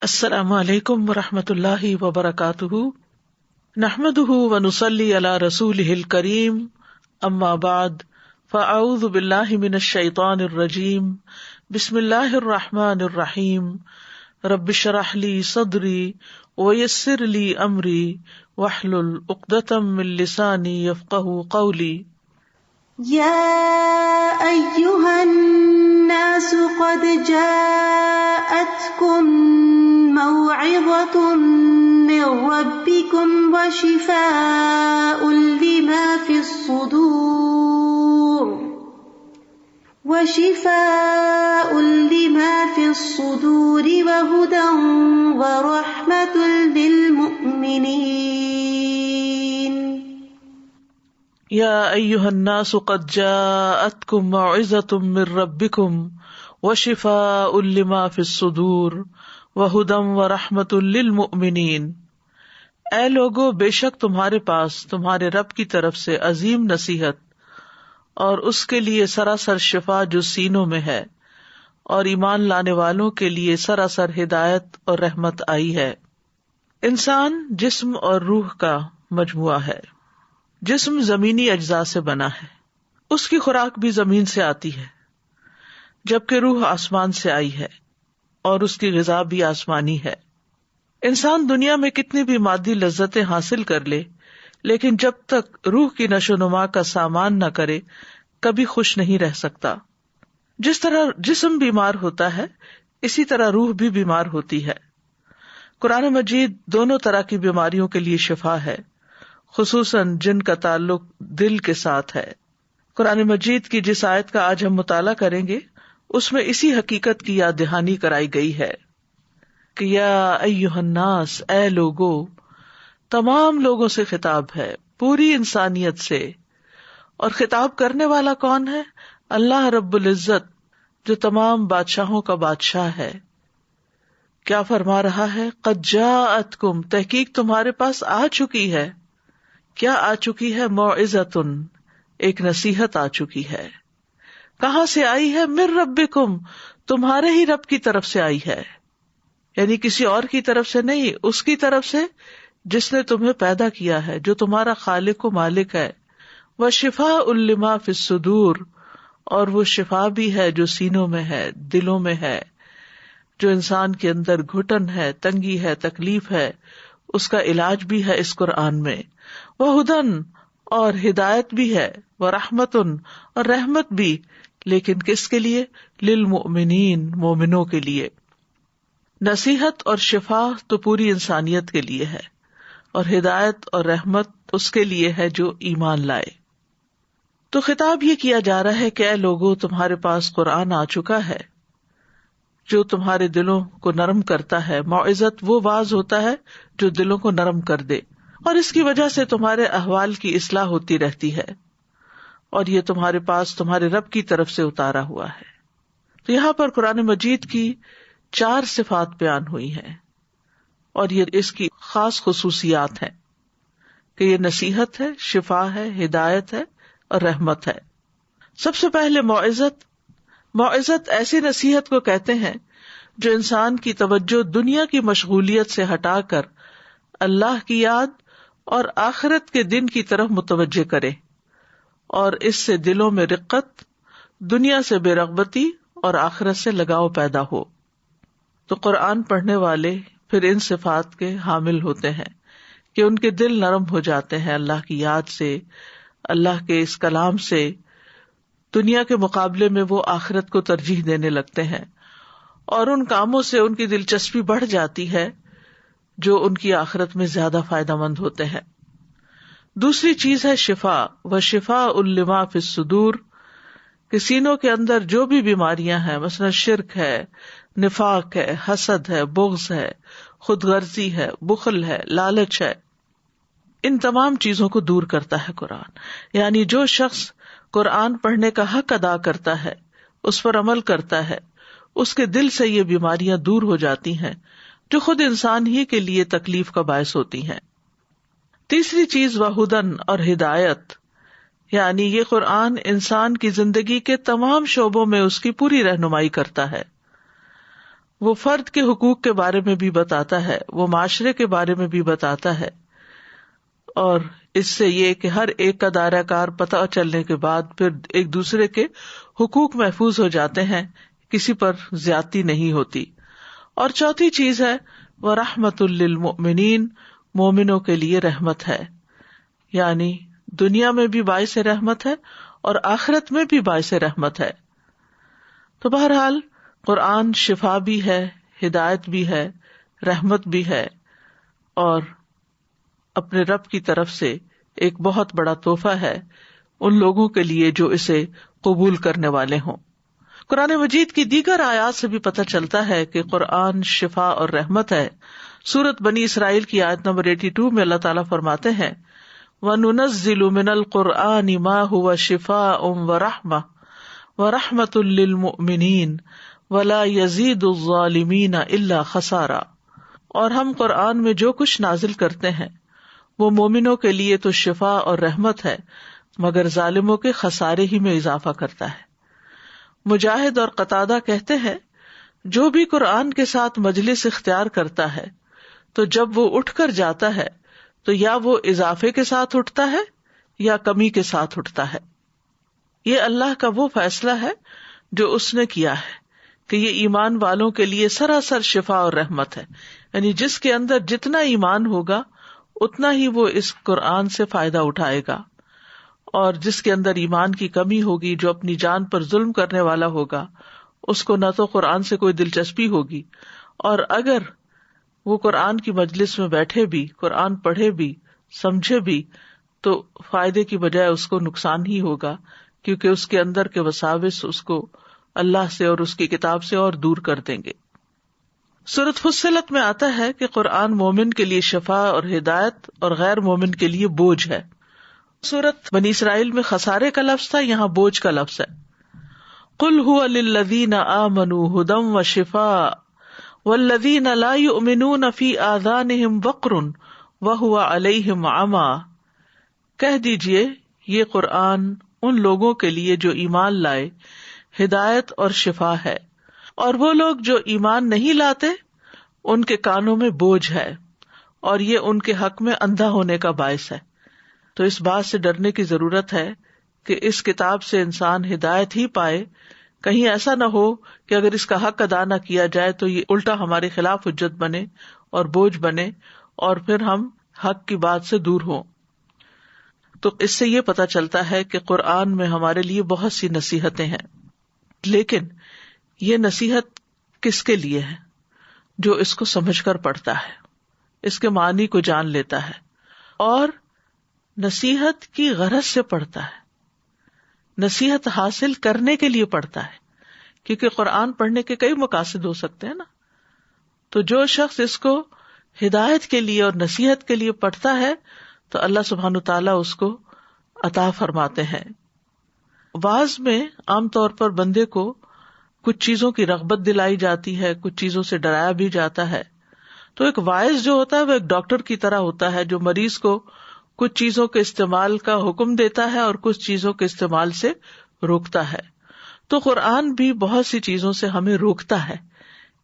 السلام علیکم ورحمۃ اللہ وبرکاتہ، نحمده ونصلی علی رسولہ الکریم، اما بعد فاعوذ باللہ من الشیطان الرجیم، بسم اللہ الرحمن الرحیم، رب اشرح لی صدری ویسر لی امری واحلل عقدۃ من لسانی یفقہوا قولی۔ یا ایھا الناس قد جاءتکم موعظۃ من ربکم وشفاء لما فی الصدور وہدی ورحمۃ للمؤمنین۔ یا ایھا الناس قد جاءتکم موعظۃ من ربکم وشفاء لما فی الصدور وہدی ورحمۃ للمؤمنین۔ اے لوگو، بے شک تمہارے پاس تمہارے رب کی طرف سے عظیم نصیحت اور اس کے لیے سراسر شفا جو سینوں میں ہے، اور ایمان لانے والوں کے لیے سراسر ہدایت اور رحمت آئی ہے۔ انسان جسم اور روح کا مجموعہ ہے۔ جسم زمینی اجزاء سے بنا ہے، اس کی خوراک بھی زمین سے آتی ہے، جبکہ روح آسمان سے آئی ہے اور اس کی غذا بھی آسمانی ہے۔ انسان دنیا میں کتنی بھی مادی لذتیں حاصل کر لے، لیکن جب تک روح کی نشو و نما کا سامان نہ کرے کبھی خوش نہیں رہ سکتا۔ جس طرح جسم بیمار ہوتا ہے، اسی طرح روح بھی بیمار ہوتی ہے۔ قرآن مجید دونوں طرح کی بیماریوں کے لیے شفا ہے، خصوصاً جن کا تعلق دل کے ساتھ ہے۔ قرآن مجید کی جس آیت کا آج ہم مطالعہ کریں گے، اس میں اسی حقیقت کی یاد دہانی کرائی گئی ہے کہ یا ایھا الناس، اے لوگو، تمام لوگوں سے خطاب ہے، پوری انسانیت سے۔ اور خطاب کرنے والا کون ہے؟ اللہ رب العزت، جو تمام بادشاہوں کا بادشاہ ہے۔ کیا فرما رہا ہے؟ قد جاءتکم، تحقیق تمہارے پاس آ چکی ہے۔ کیا آ چکی ہے؟ موعظۃ، ایک نصیحت آ چکی ہے۔ کہاں سے آئی ہے؟ من ربکم، تمہارے ہی رب کی طرف سے آئی ہے، یعنی کسی اور کی طرف سے نہیں، اس کی طرف سے جس نے تمہیں پیدا کیا ہے، جو تمہارا خالق و مالک ہے۔ وشفاء لما فی الصدور، اور وہ شفا بھی ہے جو سینوں میں ہے، دلوں میں ہے، جو انسان کے اندر گھٹن ہے، تنگی ہے، تکلیف ہے، اس کا علاج بھی ہے اس قرآن میں۔ وہدن، اور ہدایت بھی ہے، ورحمتن، اور رحمت بھی، لیکن کس کے لیے؟ للمؤمنین، مومنوں کے لیے۔ نصیحت اور شفا تو پوری انسانیت کے لیے ہے، اور ہدایت اور رحمت اس کے لیے ہے جو ایمان لائے۔ تو خطاب یہ کیا جا رہا ہے کہ اے لوگو، تمہارے پاس قرآن آ چکا ہے جو تمہارے دلوں کو نرم کرتا ہے۔ موعظت وہ واعظ ہوتا ہے جو دلوں کو نرم کر دے، اور اس کی وجہ سے تمہارے احوال کی اصلاح ہوتی رہتی ہے، اور یہ تمہارے پاس تمہارے رب کی طرف سے اتارا ہوا ہے۔ تو یہاں پر قرآن مجید کی 4 صفات بیان ہوئی ہیں، اور یہ اس کی خاص خصوصیات ہیں کہ یہ نصیحت ہے، شفا ہے، ہدایت ہے اور رحمت ہے۔ سب سے پہلے موعظت ایسی نصیحت کو کہتے ہیں جو انسان کی توجہ دنیا کی مشغولیت سے ہٹا کر اللہ کی یاد اور آخرت کے دن کی طرف متوجہ کرے، اور اس سے دلوں میں رقت، دنیا سے بے رغبتی اور آخرت سے لگاؤ پیدا ہو۔ تو قرآن پڑھنے والے پھر ان صفات کے حامل ہوتے ہیں کہ ان کے دل نرم ہو جاتے ہیں اللہ کی یاد سے، اللہ کے اس کلام سے۔ دنیا کے مقابلے میں وہ آخرت کو ترجیح دینے لگتے ہیں، اور ان کاموں سے ان کی دلچسپی بڑھ جاتی ہے جو ان کی آخرت میں زیادہ فائدہ مند ہوتے ہیں۔ دوسری چیز ہے شفا، وشفاء لما فی الصدور، کہ سینوں کے اندر جو بھی بیماریاں ہیں، مثلا شرک ہے، نفاق ہے، حسد ہے، بغض ہے، خود غرضی ہے، بخل ہے، لالچ ہے، ان تمام چیزوں کو دور کرتا ہے قرآن۔ یعنی جو شخص قرآن پڑھنے کا حق ادا کرتا ہے، اس پر عمل کرتا ہے، اس کے دل سے یہ بیماریاں دور ہو جاتی ہیں جو خود انسان ہی کے لیے تکلیف کا باعث ہوتی ہیں۔ تیسری چیز وہدن، اور ہدایت، یعنی یہ قرآن انسان کی زندگی کے تمام شعبوں میں اس کی پوری رہنمائی کرتا ہے، وہ فرد کے حقوق کے بارے میں بھی بتاتا ہے، وہ معاشرے کے بارے میں بھی بتاتا ہے، اور اس سے یہ کہ ہر ایک کا دائرہ کار پتہ چلنے کے بعد پھر ایک دوسرے کے حقوق محفوظ ہو جاتے ہیں، کسی پر زیادتی نہیں ہوتی۔ اور چوتھی چیز ہے وَرَحْمَةٌ لِّلْمُؤْمِنِينَ، مومنوں کے لیے رحمت ہے، یعنی دنیا میں بھی باعث رحمت ہے اور آخرت میں بھی باعث رحمت ہے۔ تو بہرحال قرآن شفا بھی ہے، ہدایت بھی ہے، رحمت بھی ہے، اور اپنے رب کی طرف سے ایک بہت بڑا تحفہ ہے ان لوگوں کے لیے جو اسے قبول کرنے والے ہوں۔ قرآن مجید کی دیگر آیات سے بھی پتہ چلتا ہے کہ قرآن شفا اور رحمت ہے۔ سورۃ بنی اسرائیل کی آیت نمبر 82 میں اللہ تعالیٰ فرماتے ہیں وَنُنَزِّلُ مِنَ الْقُرْآنِ مَا هُوَ شِفَاءٌ وَرَحْمَةٌ وَرَحْمَةٌ لِّلْمُؤْمِنِينَ وَلَا يَزِيدُ الظَّالِمِينَ إِلَّا خَسَارًا، اور ہم قرآن میں جو کچھ نازل کرتے ہیں وہ مومنوں کے لیے تو شفا اور رحمت ہے، مگر ظالموں کے خسارے ہی میں اضافہ کرتا ہے۔ مجاہد اور قتادہ کہتے ہیں جو بھی قرآن کے ساتھ مجلس اختیار کرتا ہے تو جب وہ اٹھ کر جاتا ہے تو یا وہ اضافے کے ساتھ اٹھتا ہے یا کمی کے ساتھ اٹھتا ہے۔ یہ اللہ کا وہ فیصلہ ہے جو اس نے کیا ہے کہ یہ ایمان والوں کے لیے سراسر شفا اور رحمت ہے، یعنی جس کے اندر جتنا ایمان ہوگا اتنا ہی وہ اس قرآن سے فائدہ اٹھائے گا، اور جس کے اندر ایمان کی کمی ہوگی، جو اپنی جان پر ظلم کرنے والا ہوگا، اس کو نہ تو قرآن سے کوئی دلچسپی ہوگی، اور اگر وہ قرآن کی مجلس میں بیٹھے بھی، قرآن پڑھے بھی، سمجھے بھی، تو فائدے کی بجائے اس کو نقصان ہی ہوگا، کیونکہ اس کے اندر کے وساوس اس کو اللہ سے اور اس کی کتاب سے اور دور کر دیں گے۔ سورۃ فصلت میں آتا ہے کہ قرآن مومن کے لیے شفا اور ہدایت اور غیر مومن کے لیے بوجھ ہے۔ سورۃ بنی اسرائیل میں خسارے کا لفظ تھا، یہاں بوجھ کا لفظ ہے۔ قُلْ هُوَ لِلَّذِينَ آمَنُوا هُدًى وَشِفَاءٌ وَالَّذِينَ لَا يُؤْمِنُونَ فِي آذَانِهِمْ وَقْرٌ وَهُوَ عَلَيْهِمْ عَمًى، کہہ دیجئے یہ قرآن ان لوگوں کے لیے جو ایمان لائے ہدایت اور شفا ہے، اور وہ لوگ جو ایمان نہیں لاتے ان کے کانوں میں بوجھ ہے، اور یہ ان کے حق میں اندھا ہونے کا باعث ہے۔ تو اس بات سے ڈرنے کی ضرورت ہے کہ اس کتاب سے انسان ہدایت ہی پائے، کہیں ایسا نہ ہو کہ اگر اس کا حق ادا نہ کیا جائے تو یہ الٹا ہمارے خلاف حجت بنے اور بوجھ بنے، اور پھر ہم حق کی بات سے دور ہوں۔ تو اس سے یہ پتہ چلتا ہے کہ قرآن میں ہمارے لیے بہت سی نصیحتیں ہیں، لیکن یہ نصیحت کس کے لیے ہے؟ جو اس کو سمجھ کر پڑھتا ہے، اس کے معنی کو جان لیتا ہے، اور نصیحت کی غرض سے پڑھتا ہے، نصیحت حاصل کرنے کے لیے پڑھتا ہے، کیونکہ قرآن پڑھنے کے کئی مقاصد ہو سکتے ہیں نا۔ تو جو شخص اس کو ہدایت کے لیے اور نصیحت کے لیے پڑھتا ہے تو اللہ سبحانہ تعالیٰ اس کو عطا فرماتے ہیں۔ وعظ میں عام طور پر بندے کو کچھ چیزوں کی رغبت دلائی جاتی ہے، کچھ چیزوں سے ڈرایا بھی جاتا ہے۔ تو ایک واعظ جو ہوتا ہے وہ ایک ڈاکٹر کی طرح ہوتا ہے، جو مریض کو کچھ چیزوں کے استعمال کا حکم دیتا ہے اور کچھ چیزوں کے استعمال سے روکتا ہے۔ تو قرآن بھی بہت سی چیزوں سے ہمیں روکتا ہے،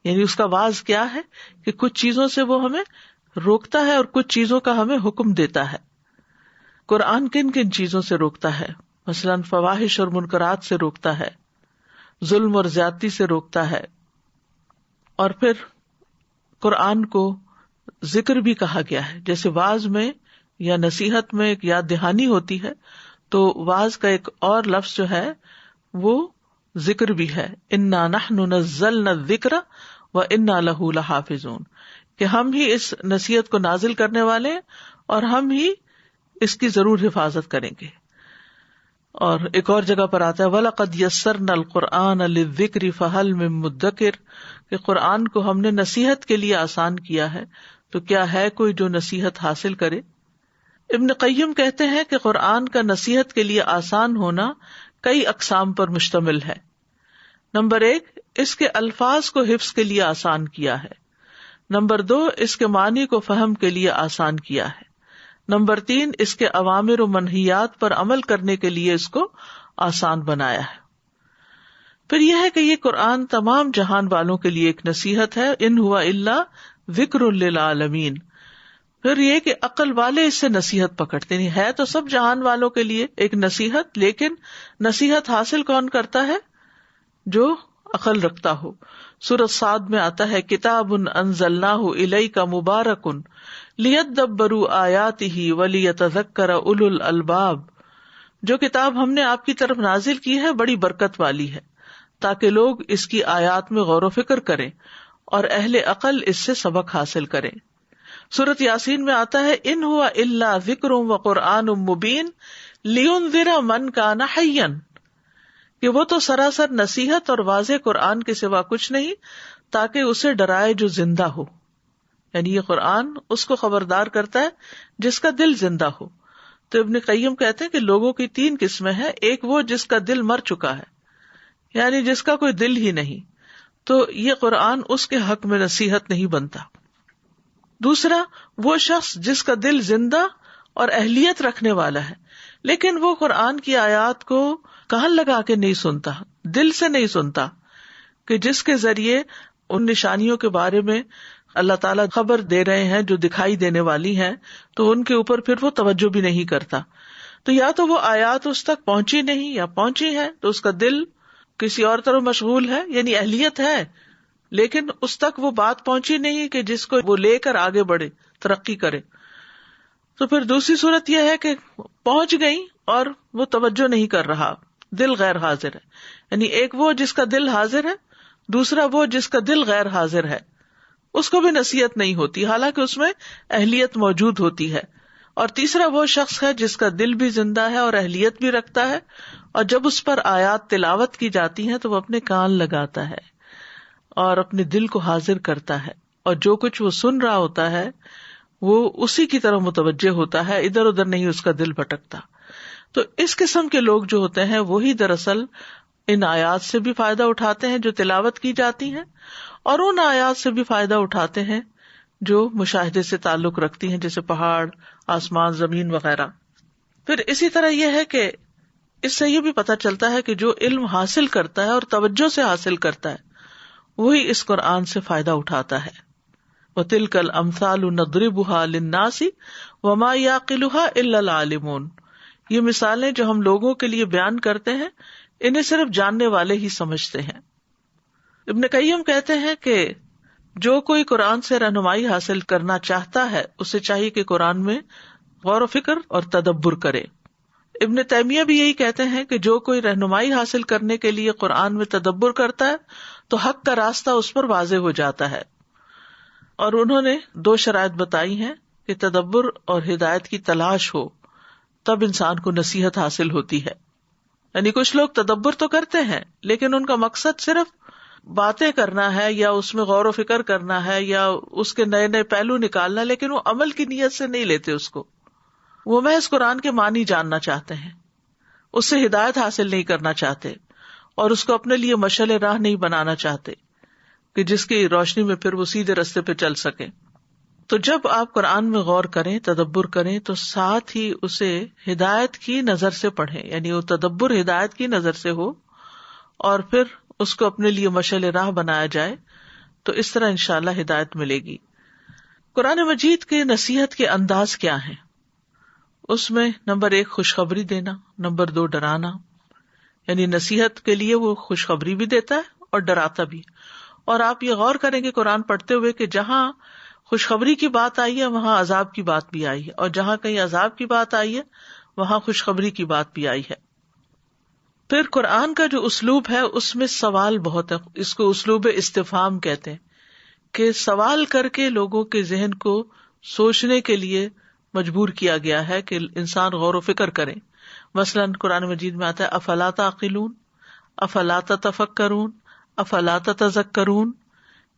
یعنی اس کا واعظ کیا ہے کہ کچھ چیزوں سے وہ ہمیں روکتا ہے اور کچھ چیزوں کا ہمیں حکم دیتا ہے۔ قرآن کن کن چیزوں سے روکتا ہے؟ مثلاً فواحش اور منکرات سے روکتا ہے، ظلم اور زیادتی سے روکتا ہے، اور پھر قرآن کو ذکر بھی کہا گیا ہے۔ جیسے وعظ میں یا نصیحت میں ایک یاد دہانی ہوتی ہے، تو وعظ کا ایک اور لفظ جو ہے وہ ذکر بھی ہے، انا نحن نزلنا الذکر وانا لہ لحافظون، کہ ہم ہی اس نصیحت کو نازل کرنے والے ہیں اور ہم ہی اس کی ضرور حفاظت کریں گے۔ اور ایک اور جگہ پر آتا ہے وَلَقَدْ يَسَّرْنَا الْقُرْآنَ لِلذِّكْرِ فَهَلْ مِن مُدَّكِرٍ، کہ قرآن کو ہم نے نصیحت کے لیے آسان کیا ہے، تو کیا ہے کوئی جو نصیحت حاصل کرے؟ ابن قیم کہتے ہیں کہ قرآن کا نصیحت کے لیے آسان ہونا کئی اقسام پر مشتمل ہے۔ نمبر 1، اس کے الفاظ کو حفظ کے لیے آسان کیا ہے۔ نمبر 2، اس کے معنی کو فہم کے لیے آسان کیا ہے۔ نمبر 3، اس کے اوامر و منہیات پر عمل کرنے کے لیے اس کو آسان بنایا ہے۔ پھر یہ ہے کہ یہ قرآن تمام جہان والوں کے لیے ایک نصیحت ہے. ان ہوا الا ذکر للعالمین. پھر یہ کہ عقل والے اس سے نصیحت پکڑتے نہیں. ہے تو سب جہان والوں کے لیے ایک نصیحت، لیکن نصیحت حاصل کون کرتا ہے؟ جو عقل رکھتا ہو. سورۃ صاد میں آتا ہے کتاب انزلناہ الیک مبارک لیدبروا آیاتہ ولیتذکر اولو الالباب. جو کتاب ہم نے آپ کی طرف نازل کی ہے بڑی برکت والی ہے تاکہ لوگ اس کی آیات میں غور و فکر کریں اور اہل عقل اس سے سبق حاصل کریں. سورۃ یاسین میں آتا ہے ان ہوا الا ذکر وقرآن مبین لینذر من کان حیا، کہ وہ تو سراسر نصیحت اور واضح قرآن کے سوا کچھ نہیں تاکہ اسے ڈرائے جو زندہ ہو. یعنی یہ قرآن اس کو خبردار کرتا ہے جس کا دل زندہ ہو. تو ابن قیم کہتے ہیں کہ لوگوں کی 3 قسمیں ہیں. ایک وہ جس کا دل مر چکا ہے، یعنی جس کا کوئی دل ہی نہیں، تو یہ قرآن اس کے حق میں نصیحت نہیں بنتا. دوسرا وہ شخص جس کا دل زندہ اور اہلیت رکھنے والا ہے، لیکن وہ قرآن کی آیات کو کان لگا کے نہیں سنتا، دل سے نہیں سنتا، کہ جس کے ذریعے ان نشانیوں کے بارے میں اللہ تعالیٰ خبر دے رہے ہیں جو دکھائی دینے والی ہیں، تو ان کے اوپر پھر وہ توجہ بھی نہیں کرتا. تو یا تو وہ آیات اس تک پہنچی نہیں، یا پہنچی ہے تو اس کا دل کسی اور طرف مشغول ہے، یعنی اہلیت ہے لیکن اس تک وہ بات پہنچی نہیں کہ جس کو وہ لے کر آگے بڑھے، ترقی کرے. تو پھر دوسری صورت یہ ہے کہ پہنچ گئی اور وہ توجہ نہیں کر رہا، دل غیر حاضر ہے. یعنی ایک وہ جس کا دل حاضر ہے، دوسرا وہ جس کا دل غیر حاضر ہے، اس کو بھی نصیحت نہیں ہوتی حالانکہ اس میں اہلیت موجود ہوتی ہے. اور تیسرا وہ شخص ہے جس کا دل بھی زندہ ہے اور اہلیت بھی رکھتا ہے، اور جب اس پر آیات تلاوت کی جاتی ہیں تو وہ اپنے کان لگاتا ہے اور اپنے دل کو حاضر کرتا ہے، اور جو کچھ وہ سن رہا ہوتا ہے وہ اسی کی طرف متوجہ ہوتا ہے، ادھر ادھر نہیں اس کا دل بھٹکتا. تو اس قسم کے لوگ جو ہوتے ہیں وہی دراصل ان آیات سے بھی فائدہ اٹھاتے ہیں جو تلاوت کی جاتی ہیں، اور ان آیات سے بھی فائدہ اٹھاتے ہیں جو مشاہدے سے تعلق رکھتی ہیں، جیسے پہاڑ، آسمان، زمین وغیرہ. پھر اسی طرح یہ ہے کہ اس سے یہ بھی پتہ چلتا ہے کہ جو علم حاصل کرتا ہے اور توجہ سے حاصل کرتا ہے وہی اس قرآن سے فائدہ اٹھاتا ہے. وَتِلْكَ الْأَمْثَالُ نَضْرِبُهَا لِلنَّاسِ وَمَا يَعْقِلُهَا إِلَّا الْعَالِمُونَ. یہ مثالیں جو ہم لوگوں کے لیے بیان کرتے ہیں انہیں صرف جاننے والے ہی سمجھتے ہیں. ابن قیم کہتے ہیں کہ جو کوئی قرآن سے رہنمائی حاصل کرنا چاہتا ہے اسے چاہیے کہ قرآن میں غور و فکر اور تدبر کرے. ابن تیمیہ بھی یہی کہتے ہیں کہ جو کوئی رہنمائی حاصل کرنے کے لیے قرآن میں تدبر کرتا ہے تو حق کا راستہ اس پر واضح ہو جاتا ہے. اور انہوں نے 2 شرائط بتائی ہیں کہ تدبر اور ہدایت کی تلاش ہو تب انسان کو نصیحت حاصل ہوتی ہے. یعنی کچھ لوگ تدبر تو کرتے ہیں لیکن ان کا مقصد صرف باتیں کرنا ہے یا اس میں غور و فکر کرنا ہے یا اس کے نئے نئے پہلو نکالنا، لیکن وہ عمل کی نیت سے نہیں لیتے اس کو. وہ محض قرآن کے معنی جاننا چاہتے ہیں، اس سے ہدایت حاصل نہیں کرنا چاہتے اور اس کو اپنے لیے مشعل راہ نہیں بنانا چاہتے کہ جس کی روشنی میں پھر وہ سیدھے راستے پہ چل سکیں. تو جب آپ قرآن میں غور کریں، تدبر کریں، تو ساتھ ہی اسے ہدایت کی نظر سے پڑھیں، یعنی وہ تدبر ہدایت کی نظر سے ہو اور پھر اس کو اپنے لیے مشعل راہ بنایا جائے، تو اس طرح انشاءاللہ ہدایت ملے گی. قرآن مجید کے نصیحت کے انداز کیا ہیں؟ اس میں نمبر 1 خوشخبری دینا، نمبر 2 ڈرانا. یعنی نصیحت کے لیے وہ خوشخبری بھی دیتا ہے اور ڈراتا بھی. اور آپ یہ غور کریں گے قرآن پڑھتے ہوئے کہ جہاں خوشخبری کی بات آئی ہے وہاں عذاب کی بات بھی آئی ہے، اور جہاں کہیں عذاب کی بات آئی ہے وہاں خوشخبری کی بات بھی آئی ہے. پھر قرآن کا جو اسلوب ہے اس میں سوال بہت ہے. اس کو اسلوب استفہام کہتے ہیں کہ سوال کر کے لوگوں کے ذہن کو سوچنے کے لیے مجبور کیا گیا ہے کہ انسان غور و فکر کریں. مثلاً قرآن مجید میں آتا ہے افلا تعقلون، افلا تتفکرون، افلا تتذکرون.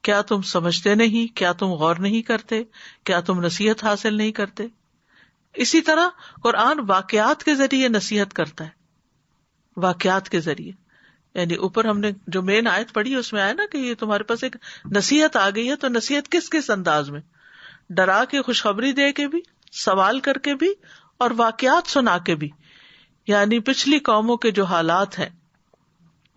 کیا تم سمجھتے نہیں؟ کیا تم غور نہیں کرتے؟ کیا تم نصیحت حاصل نہیں کرتے؟ اسی طرح قرآن واقعات کے ذریعے نصیحت کرتا ہے. واقعات کے ذریعے، یعنی اوپر ہم نے جو مین آیت پڑھی اس میں آیا نا کہ یہ تمہارے پاس ایک نصیحت آ گئی ہے. تو نصیحت کس کس انداز میں؟ ڈرا کے، خوشخبری دے کے بھی، سوال کر کے بھی، اور واقعات سنا کے بھی. یعنی پچھلی قوموں کے جو حالات ہیں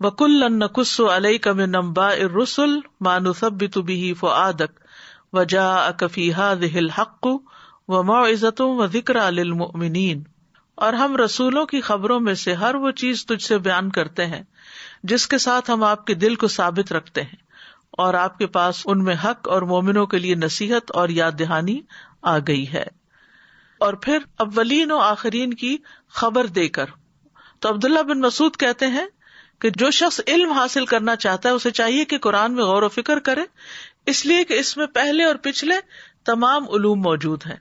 وَكُلًّا نَّقُصُّ عَلَيْكَ مِنْ أَنْبَاءِ الرُّسُلِ مَا نُثَبِّتُ بِهِ فُؤَادَكَ وَجَاءَكَ فِي هَٰذِهِ الْحَقُّ وَمَوْعِظَةٌ وَذِكْرَىٰ لِلْمُؤْمِنِينَ، اور ہم رسولوں کی خبروں میں سے ہر وہ چیز تجھ سے بیان کرتے ہیں جس کے ساتھ ہم آپ کے دل کو ثابت رکھتے ہیں، اور آپ کے پاس ان میں حق اور مومنوں کے لیے نصیحت اور یاد دہانی آ گئی ہے۔ اور پھر اولین و آخرین کی خبر دے کر، تو عبداللہ بن مسعود کہتے ہیں کہ جو شخص علم حاصل کرنا چاہتا ہے اسے چاہیے کہ قرآن میں غور و فکر کرے، اس لیے کہ اس میں پہلے اور پچھلے تمام علوم موجود ہیں،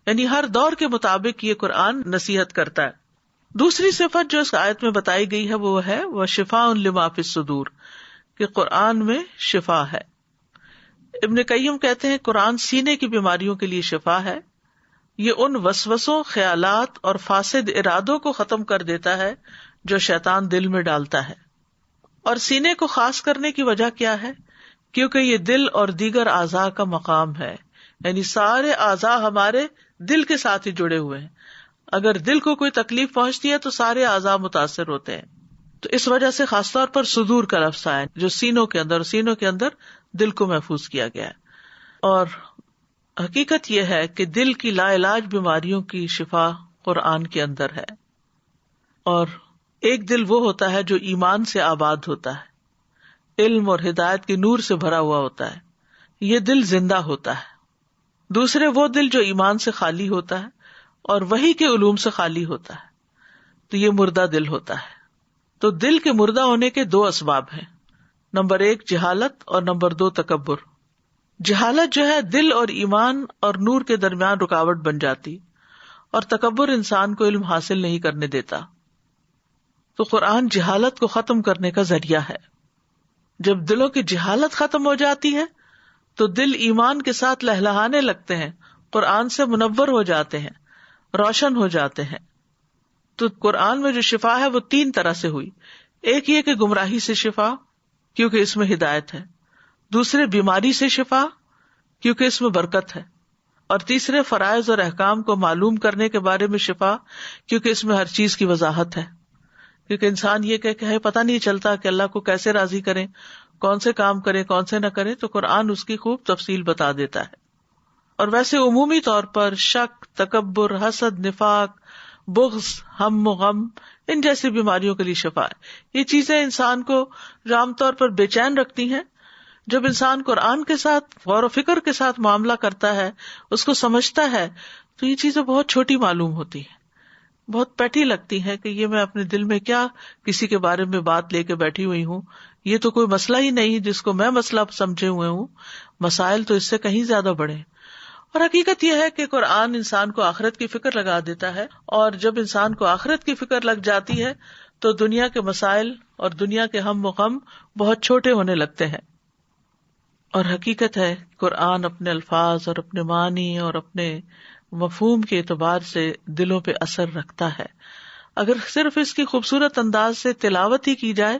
یعنی ہر دور کے مطابق یہ قرآن نصیحت کرتا ہے۔ دوسری صفت جو اس آیت میں بتائی گئی ہے وہ ہے وَشِفَاءٌ لِمَا فِی الصُّدُورِ، کہ قرآن میں شفا ہے۔ ابن قیم کہتے ہیں قرآن سینے کی بیماریوں کے لیے شفا ہے، یہ ان وسوسوں، خیالات اور فاسد ارادوں کو ختم کر دیتا ہے جو شیطان دل میں ڈالتا ہے۔ اور سینے کو خاص کرنے کی وجہ کیا ہے؟ کیونکہ یہ دل اور دیگر اعضاء کا مقام ہے، یعنی سارے اعضاء ہمارے دل کے ساتھ ہی جڑے ہوئے ہیں، اگر دل کو کوئی تکلیف پہنچتی ہے تو سارے اعضاء متاثر ہوتے ہیں۔ تو اس وجہ سے خاص طور پر صدور کا لفظ آیا جو سینوں کے اندر دل کو محفوظ کیا گیا ہے۔ اور حقیقت یہ ہے کہ دل کی لا علاج بیماریوں کی شفا قرآن کے اندر ہے۔ اور ایک دل وہ ہوتا ہے جو ایمان سے آباد ہوتا ہے، علم اور ہدایت کے نور سے بھرا ہوا ہوتا ہے، یہ دل زندہ ہوتا ہے۔ دوسرے وہ دل جو ایمان سے خالی ہوتا ہے اور وحی کے علوم سے خالی ہوتا ہے، تو یہ مردہ دل ہوتا ہے۔ تو دل کے مردہ ہونے کے دو اسباب ہیں، نمبر 1 جہالت اور نمبر 2 تکبر۔ جہالت جو ہے دل اور ایمان اور نور کے درمیان رکاوٹ بن جاتی، اور تکبر انسان کو علم حاصل نہیں کرنے دیتا۔ تو قرآن جہالت کو ختم کرنے کا ذریعہ ہے۔ جب دلوں کی جہالت ختم ہو جاتی ہے تو دل ایمان کے ساتھ لہلہانے لگتے ہیں، قرآن سے منور ہو جاتے ہیں، روشن ہو جاتے ہیں۔ تو قرآن میں جو شفا ہے وہ 3 طرح سے ہوئی۔ ایک یہ کہ گمراہی سے شفا کیونکہ اس میں ہدایت ہے، دوسرے بیماری سے شفا کیونکہ اس میں برکت ہے، اور تیسرے فرائض اور احکام کو معلوم کرنے کے بارے میں شفا کیونکہ اس میں ہر چیز کی وضاحت ہے۔ کیونکہ انسان یہ کہ پتہ نہیں چلتا کہ اللہ کو کیسے راضی کریں، کون سے کام کرے کون سے نہ کرے، تو قرآن اس کی خوب تفصیل بتا دیتا ہے۔ اور ویسے عمومی طور پر شک، تکبر، حسد، نفاق، بغض، ہم و غم، ان جیسی بیماریوں کے لیے شفا ہے۔ یہ چیزیں انسان کو جو عام طور پر بے چین رکھتی ہیں، جب انسان قرآن کے ساتھ غور و فکر کے ساتھ معاملہ کرتا ہے، اس کو سمجھتا ہے، تو یہ چیزیں بہت چھوٹی معلوم ہوتی ہیں، بہت پیٹی لگتی ہیں کہ یہ میں اپنے دل میں کیا کسی کے بارے میں بات لے کے بیٹھی ہوئی ہوں، یہ تو کوئی مسئلہ ہی نہیں جس کو میں مسئلہ سمجھے ہوئے ہوں، مسائل تو اس سے کہیں زیادہ بڑے ہیں۔ اور حقیقت یہ ہے کہ قرآن انسان کو آخرت کی فکر لگا دیتا ہے، اور جب انسان کو آخرت کی فکر لگ جاتی ہے تو دنیا کے مسائل اور دنیا کے ہم و غم بہت چھوٹے ہونے لگتے ہیں۔ اور حقیقت ہے قرآن اپنے الفاظ اور اپنے معنی اور اپنے مفہوم کے اعتبار سے دلوں پہ اثر رکھتا ہے۔ اگر صرف اس کی خوبصورت انداز سے تلاوت ہی کی جائے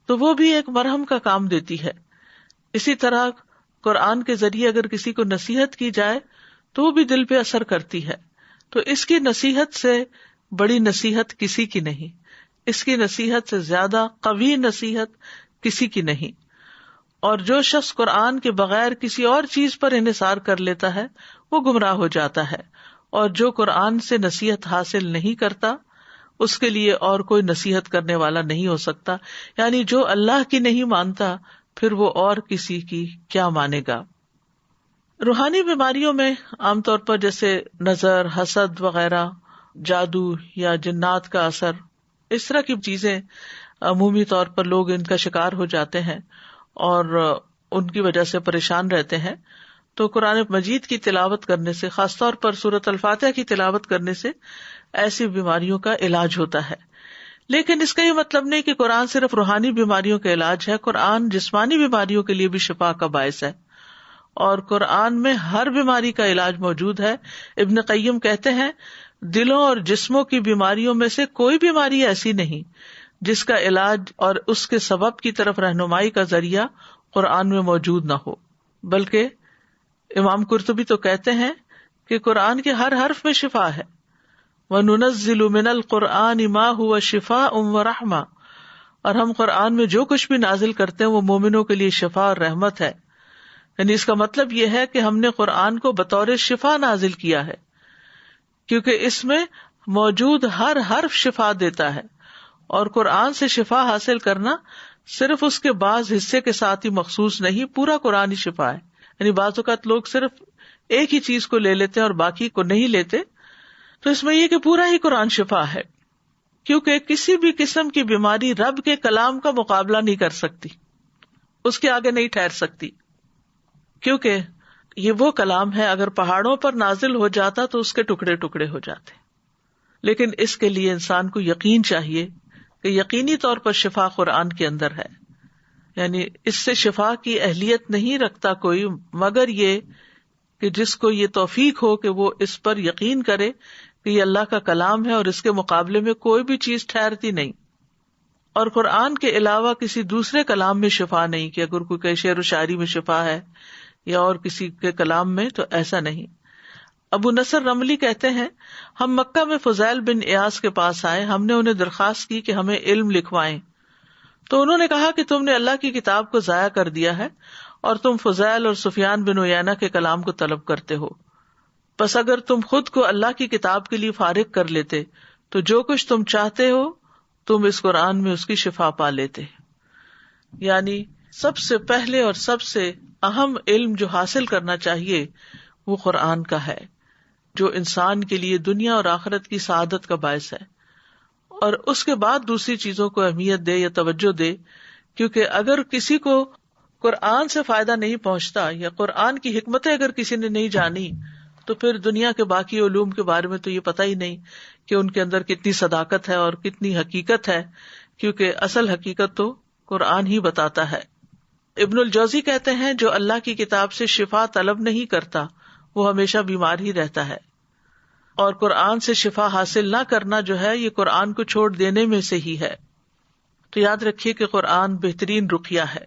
تو وہ بھی ایک مرہم کا کام دیتی ہے۔ اسی طرح قرآن کے ذریعے اگر کسی کو نصیحت کی جائے تو وہ بھی دل پہ اثر کرتی ہے۔ تو اس کی نصیحت سے بڑی نصیحت کسی کی نہیں، اس کی نصیحت سے زیادہ قوی نصیحت کسی کی نہیں۔ اور جو شخص قرآن کے بغیر کسی اور چیز پر انحصار کر لیتا ہے وہ گمراہ ہو جاتا ہے، اور جو قرآن سے نصیحت حاصل نہیں کرتا اس کے لیے اور کوئی نصیحت کرنے والا نہیں ہو سکتا، یعنی جو اللہ کی نہیں مانتا پھر وہ اور کسی کی کیا مانے گا۔ روحانی بیماریوں میں عام طور پر جیسے نظر، حسد وغیرہ، جادو یا جنات کا اثر، اس طرح کی چیزیں عمومی طور پر لوگ ان کا شکار ہو جاتے ہیں اور ان کی وجہ سے پریشان رہتے ہیں۔ تو قرآن مجید کی تلاوت کرنے سے، خاص طور پر سورۃ الفاتحہ کی تلاوت کرنے سے ایسی بیماریوں کا علاج ہوتا ہے۔ لیکن اس کا یہ مطلب نہیں کہ قرآن صرف روحانی بیماریوں کا علاج ہے، قرآن جسمانی بیماریوں کے لیے بھی شفا کا باعث ہے، اور قرآن میں ہر بیماری کا علاج موجود ہے۔ ابن قیم کہتے ہیں دلوں اور جسموں کی بیماریوں میں سے کوئی بیماری ایسی نہیں جس کا علاج اور اس کے سبب کی طرف رہنمائی کا ذریعہ قرآن میں موجود نہ ہو، بلکہ امام قرطبی تو کہتے ہیں کہ قرآن کے ہر حرف میں شفا ہے۔ وَنُنَزِّلُ مِنَ الْقُرْآنِ مَا هُوَ شِفَاءٌ وَرَحْمَةٌ، اور ہم قرآن میں جو کچھ بھی نازل کرتے ہیں وہ مومنوں کے لیے شفا اور رحمت ہے. یعنی اس کا مطلب یہ ہے کہ ہم نے قرآن کو بطور شفا نازل کیا ہے، کیونکہ اس میں موجود ہر حرف شفا دیتا ہے، اور قرآن سے شفا حاصل کرنا صرف اس کے بعض حصے کے ساتھ ہی مخصوص نہیں، پورا قرآن ہی شفا ہے. یعنی بعض اوقات لوگ صرف ایک ہی چیز کو لے لیتے ہیں اور باقی کو نہیں لیتے، تو اس میں یہ کہ پورا ہی قرآن شفا ہے، کیونکہ کسی بھی قسم کی بیماری رب کے کلام کا مقابلہ نہیں کر سکتی، اس کے آگے نہیں ٹھہر سکتی، کیونکہ یہ وہ کلام ہے اگر پہاڑوں پر نازل ہو جاتا تو اس کے ٹکڑے ٹکڑے ہو جاتے. لیکن اس کے لیے انسان کو یقین چاہیے کہ یقینی طور پر شفا قرآن کے اندر ہے. یعنی اس سے شفا کی اہلیت نہیں رکھتا کوئی مگر یہ کہ جس کو یہ توفیق ہو کہ وہ اس پر یقین کرے کہ یہ اللہ کا کلام ہے اور اس کے مقابلے میں کوئی بھی چیز ٹھہرتی نہیں. اور قرآن کے علاوہ کسی دوسرے کلام میں شفا نہیں کہ اگر کوئی کہ شعر و شاعری میں شفا ہے یا اور کسی کے کلام میں، تو ایسا نہیں. ابو نصر رملی کہتے ہیں ہم مکہ میں فضیل بن ایاس کے پاس آئے، ہم نے انہیں درخواست کی کہ ہمیں علم لکھوائیں، تو انہوں نے کہا کہ تم نے اللہ کی کتاب کو ضائع کر دیا ہے اور تم فضیل اور سفیان بن عیینہ کے کلام کو طلب کرتے ہو. بس اگر تم خود کو اللہ کی کتاب کے لیے فارغ کر لیتے تو جو کچھ تم چاہتے ہو تم اس قرآن میں اس کی شفا پا لیتے. یعنی سب سے پہلے اور سب سے اہم علم جو حاصل کرنا چاہیے وہ قرآن کا ہے، جو انسان کے لیے دنیا اور آخرت کی سعادت کا باعث ہے. اور اس کے بعد دوسری چیزوں کو اہمیت دے یا توجہ دے، کیونکہ اگر کسی کو قرآن سے فائدہ نہیں پہنچتا یا قرآن کی حکمتیں اگر کسی نے نہیں جانی تو پھر دنیا کے باقی علوم کے بارے میں تو یہ پتہ ہی نہیں کہ ان کے اندر کتنی صداقت ہے اور کتنی حقیقت ہے، کیونکہ اصل حقیقت تو قرآن ہی بتاتا ہے. ابن الجوزی کہتے ہیں جو اللہ کی کتاب سے شفا طلب نہیں کرتا وہ ہمیشہ بیمار ہی رہتا ہے، اور قرآن سے شفا حاصل نہ کرنا جو ہے یہ قرآن کو چھوڑ دینے میں سے ہی ہے. تو یاد رکھیے کہ قرآن بہترین رقیہ ہے،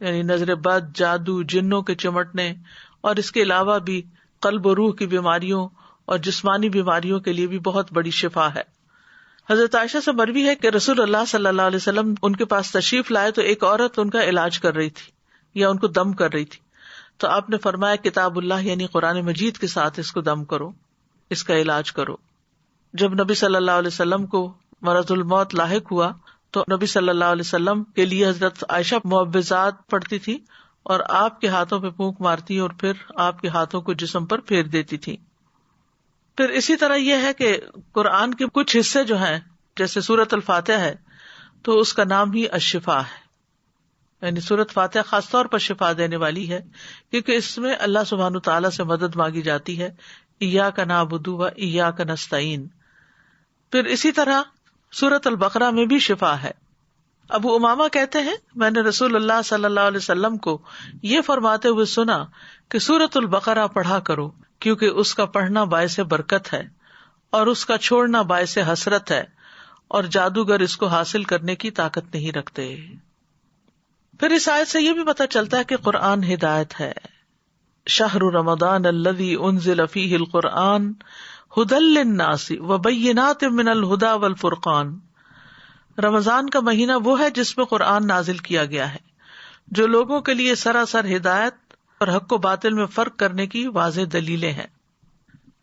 یعنی نظر بد، جادو، جنوں کے چمٹنے اور اس کے علاوہ بھی قلب و روح کی بیماریوں اور جسمانی بیماریوں کے لیے بھی بہت بڑی شفا ہے. حضرت عائشہ سے مروی ہے کہ رسول اللہ صلی اللہ علیہ وسلم ان کے پاس تشریف لائے تو ایک عورت ان کا علاج کر رہی تھی یا ان کو دم کر رہی تھی، تو آپ نے فرمایا کتاب اللہ یعنی قرآن مجید کے ساتھ اس کو دم کرو، اس کا علاج کرو. جب نبی صلی اللہ علیہ وسلم کو مرض الموت لاحق ہوا تو نبی صلی اللہ علیہ وسلم کے لیے حضرت عائشہ معوذات پڑھتی تھی اور آپ کے ہاتھوں پہ پھونک مارتی اور پھر آپ کے ہاتھوں کو جسم پر پھیر دیتی تھی. پھر اسی طرح یہ ہے کہ قرآن کے کچھ حصے جو ہیں جیسے سورۃ الفاتحہ ہے تو اس کا نام ہی الشفا ہے، یعنی سورۃ فاتحہ خاص طور پر شفا دینے والی ہے کیونکہ اس میں اللہ سبحانہ تعالیٰ سے مدد مانگی جاتی ہے، ایاک نعبد و ایاک نستعین. پھر اسی طرح سورۃ البقرہ میں بھی شفا ہے. ابو امامہ کہتے ہیں میں نے رسول اللہ صلی اللہ علیہ وسلم کو یہ فرماتے ہوئے سنا کہ سورۃ البقرہ پڑھا کرو کیونکہ اس کا پڑھنا باعث برکت ہے اور اس کا چھوڑنا باعث حسرت ہے، اور جادوگر اس کو حاصل کرنے کی طاقت نہیں رکھتے. پھر اس آیت سے یہ بھی پتہ چلتا ہے کہ قرآن ہدایت ہے. شہر رمضان الذی انزل فیہ القرآن ھدی للناس وبینات من الھدی والفرقان. رمضان کا مہینہ وہ ہے جس میں قرآن نازل کیا گیا ہے جو لوگوں کے لیے سراسر ہدایت اور حق و باطل میں فرق کرنے کی واضح دلیلیں ہیں.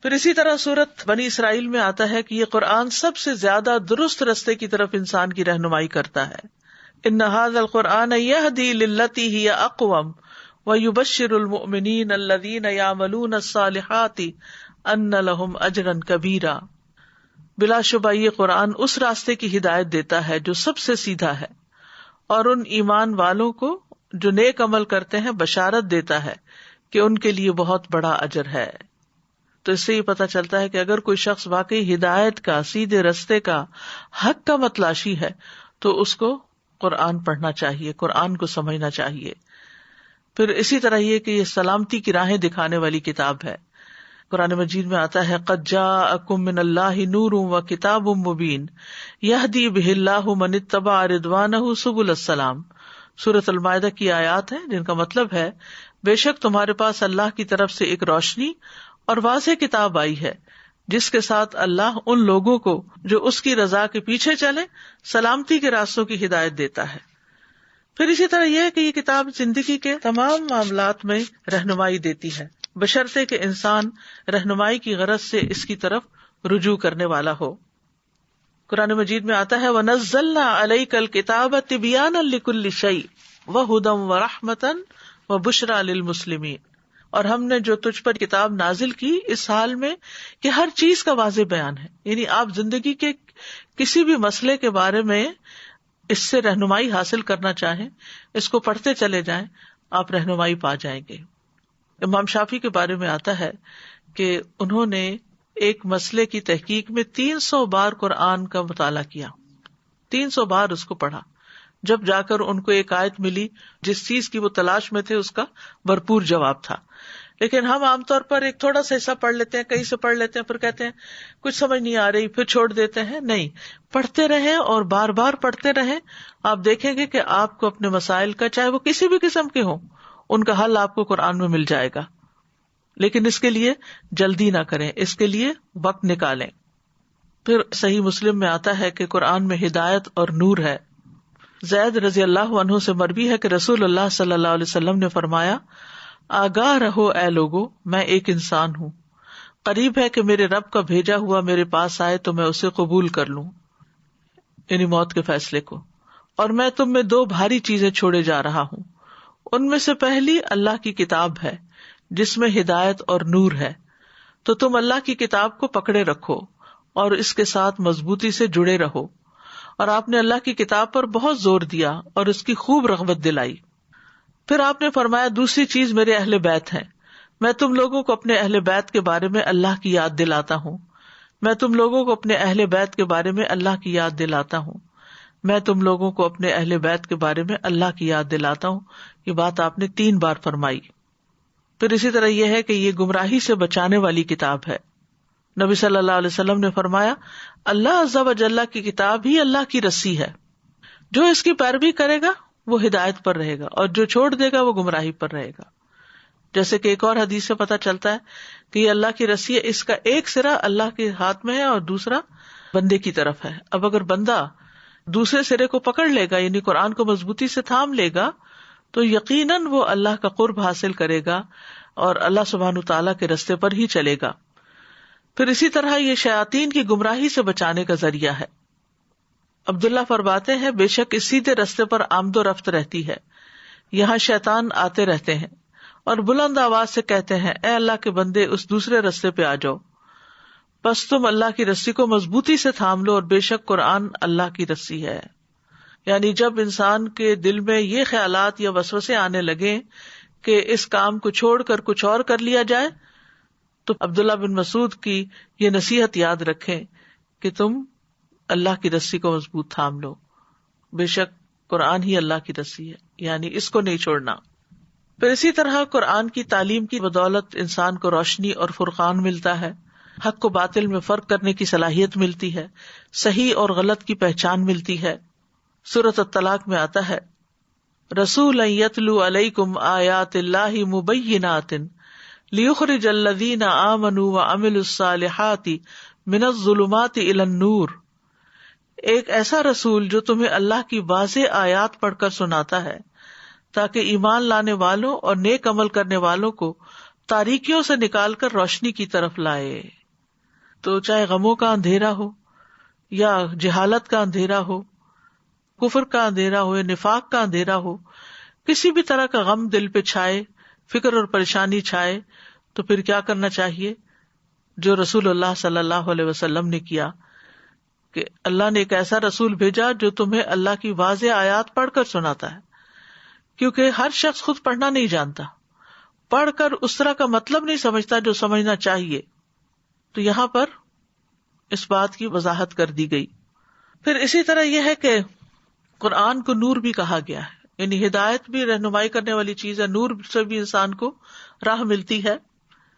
پھر اسی طرح سورۃ بنی اسرائیل میں آتا ہے کہ یہ قرآن سب سے زیادہ درست رستے کی طرف انسان کی رہنمائی کرتا ہے. ان ھذا القرآن یہدی للتی ہی اقوم ویبشر المؤمنین الذین یعملون الصالحات ان لہم اجرا کبیرا. بلا شبہ یہ قرآن اس راستے کی ہدایت دیتا ہے جو سب سے سیدھا ہے، اور ان ایمان والوں کو جو نیک عمل کرتے ہیں بشارت دیتا ہے کہ ان کے لیے بہت بڑا اجر ہے. تو اس سے یہ پتہ چلتا ہے کہ اگر کوئی شخص واقعی ہدایت کا، سیدھے رستے کا، حق کا متلاشی ہے تو اس کو قرآن پڑھنا چاہیے، قرآن کو سمجھنا چاہیے. پھر اسی طرح یہ کہ یہ سلامتی کی راہیں دکھانے والی کتاب ہے. قرآن مجید میں آتا ہے قد جاءکم من اللہ نور و کتاب مبین یہدی بہ اللہ من اتبع رضوانہ سبل السلام. سورۃ المائدہ کی آیات ہیں جن کا مطلب ہے بے شک تمہارے پاس اللہ کی طرف سے ایک روشنی اور واضح کتاب آئی ہے جس کے ساتھ اللہ ان لوگوں کو جو اس کی رضا کے پیچھے چلے سلامتی کے راستوں کی ہدایت دیتا ہے. پھر اسی طرح یہ ہے کہ یہ کتاب زندگی کے تمام معاملات میں رہنمائی دیتی ہے، بشرطے کہ انسان رہنمائی کی غرض سے اس کی طرف رجوع کرنے والا ہو. قرآن مجید میں آتا ہے وَنَزَّلْنَا عَلَيْكَ الْكِتَابَ تِبْيَانًا لِكُلِّ شَيْءٍ وَهُدًى وَرَحْمَةً وَبُشْرَى لِلْمُسْلِمِينَ، اور ہم نے جو تجھ پر کتاب نازل کی اس حال میں کہ ہر چیز کا واضح بیان ہے. یعنی آپ زندگی کے کسی بھی مسئلے کے بارے میں اس سے رہنمائی حاصل کرنا چاہیں، اس کو پڑھتے چلے جائیں، آپ رہنمائی پا جائیں گے. امام شافعی کے بارے میں آتا ہے کہ انہوں نے ایک مسئلے کی تحقیق میں 300 بار قرآن کا مطالعہ کیا، 300 بار اس کو پڑھا، جب جا کر ان کو ایک آیت ملی جس چیز کی وہ تلاش میں تھے اس کا بھرپور جواب تھا. لیکن ہم عام طور پر ایک تھوڑا سا حصہ پڑھ لیتے ہیں، کہیں سے پڑھ لیتے ہیں، پھر کہتے ہیں کچھ سمجھ نہیں آ رہی، پھر چھوڑ دیتے ہیں. نہیں، پڑھتے رہیں اور بار بار پڑھتے رہیں، آپ دیکھیں گے کہ آپ کو اپنے مسائل کا، چاہے وہ کسی بھی قسم کے ہوں، ان کا حل آپ کو قرآن میں مل جائے گا. لیکن اس کے لیے جلدی نہ کریں، اس کے لیے وقت نکالیں. پھر صحیح مسلم میں آتا ہے کہ قرآن میں ہدایت اور نور ہے. زید رضی اللہ عنہ سے مروی ہے کہ رسول اللہ صلی اللہ علیہ وسلم نے فرمایا آگاہ رہو اے لوگو، میں ایک انسان ہوں، قریب ہے کہ میرے رب کا بھیجا ہوا میرے پاس آئے تو میں اسے قبول کر لوں، یعنی موت کے فیصلے کو، اور میں تم میں 2 بھاری چیزیں چھوڑے جا رہا ہوں. ان میں سے پہلی اللہ کی کتاب ہے جس میں ہدایت اور نور ہے، تو تم اللہ کی کتاب کو پکڑے رکھو اور اس کے ساتھ مضبوطی سے جڑے رہو. اور آپ نے اللہ کی کتاب پر بہت زور دیا اور اس کی خوب رغبت دلائی. پھر آپ نے فرمایا دوسری چیز میرے اہل بیت ہیں، میں تم لوگوں کو اپنے اہل بیت کے بارے میں اللہ کی یاد دلاتا ہوں، میں تم لوگوں کو اپنے اہل بیت کے بارے میں اللہ کی یاد دلاتا ہوں، میں تم لوگوں کو اپنے اہل بیت کے بارے میں اللہ کی یاد دلاتا ہوں. یہ بات آپ نے 3 بار فرمائی. پھر اسی طرح یہ ہے کہ یہ گمراہی سے بچانے والی کتاب ہے. نبی صلی اللہ علیہ وسلم نے فرمایا اللہ عز و جل کی کتاب ہی اللہ کی رسی ہے، جو اس کی پیروی کرے گا وہ ہدایت پر رہے گا اور جو چھوڑ دے گا وہ گمراہی پر رہے گا. جیسے کہ ایک اور حدیث سے پتہ چلتا ہے کہ یہ اللہ کی رسی ہے، اس کا ایک سرا اللہ کے ہاتھ میں ہے اور دوسرا بندے کی طرف ہے. اب اگر بندہ دوسرے سرے کو پکڑ لے گا، یعنی قرآن کو مضبوطی سے تھام لے گا، تو یقیناً وہ اللہ کا قرب حاصل کرے گا اور اللہ سبحانہ تعالیٰ کے رستے پر ہی چلے گا. پھر اسی طرح یہ شیاطین کی گمراہی سے بچانے کا ذریعہ ہے. عبداللہ فرماتے ہیں بے شک اس سیدھے رستے پر آمد و رفت رہتی ہے، یہاں شیطان آتے رہتے ہیں اور بلند آواز سے کہتے ہیں اے اللہ کے بندے اس دوسرے رستے پہ آ جاؤ. بس تم اللہ کی رسی کو مضبوطی سے تھام لو اور بے شک قرآن اللہ کی رسی ہے. یعنی جب انسان کے دل میں یہ خیالات یا وسوسے آنے لگے کہ اس کام کو چھوڑ کر کچھ اور کر لیا جائے، تو عبداللہ بن مسعود کی یہ نصیحت یاد رکھیں کہ تم اللہ کی رسی کو مضبوط تھام لو، بے شک قرآن ہی اللہ کی رسی ہے، یعنی اس کو نہیں چھوڑنا. پھر اسی طرح قرآن کی تعلیم کی بدولت انسان کو روشنی اور فرقان ملتا ہے، حق کو باطل میں فرق کرنے کی صلاحیت ملتی ہے، صحیح اور غلط کی پہچان ملتی ہے. سورۃ الطلاق میں آتا ہے رسولا یتلو علیکم آیات اللہ مبینات لیخرج الذین آمنوا وعملوا الصالحات من الظلمات الی النور. ایک ایسا رسول جو تمہیں اللہ کی واضح آیات پڑھ کر سناتا ہے تاکہ ایمان لانے والوں اور نیک عمل کرنے والوں کو تاریکیوں سے نکال کر روشنی کی طرف لائے. تو چاہے غموں کا اندھیرا ہو یا جہالت کا اندھیرا ہو، کفر کا اندھیرا ہو یا نفاق کا اندھیرا ہو، کسی بھی طرح کا غم دل پہ چھائے، فکر اور پریشانی چھائے، تو پھر کیا کرنا چاہیے؟ جو رسول اللہ صلی اللہ علیہ وسلم نے کیا کہ اللہ نے ایک ایسا رسول بھیجا جو تمہیں اللہ کی واضح آیات پڑھ کر سناتا ہے، کیونکہ ہر شخص خود پڑھنا نہیں جانتا، پڑھ کر اس طرح کا مطلب نہیں سمجھتا جو سمجھنا چاہیے. تو یہاں پر اس بات کی وضاحت کر دی گئی. پھر اسی طرح یہ ہے کہ قرآن کو نور بھی کہا گیا ہے، یعنی ہدایت بھی رہنمائی کرنے والی چیز ہے، نور سے بھی انسان کو راہ ملتی ہے.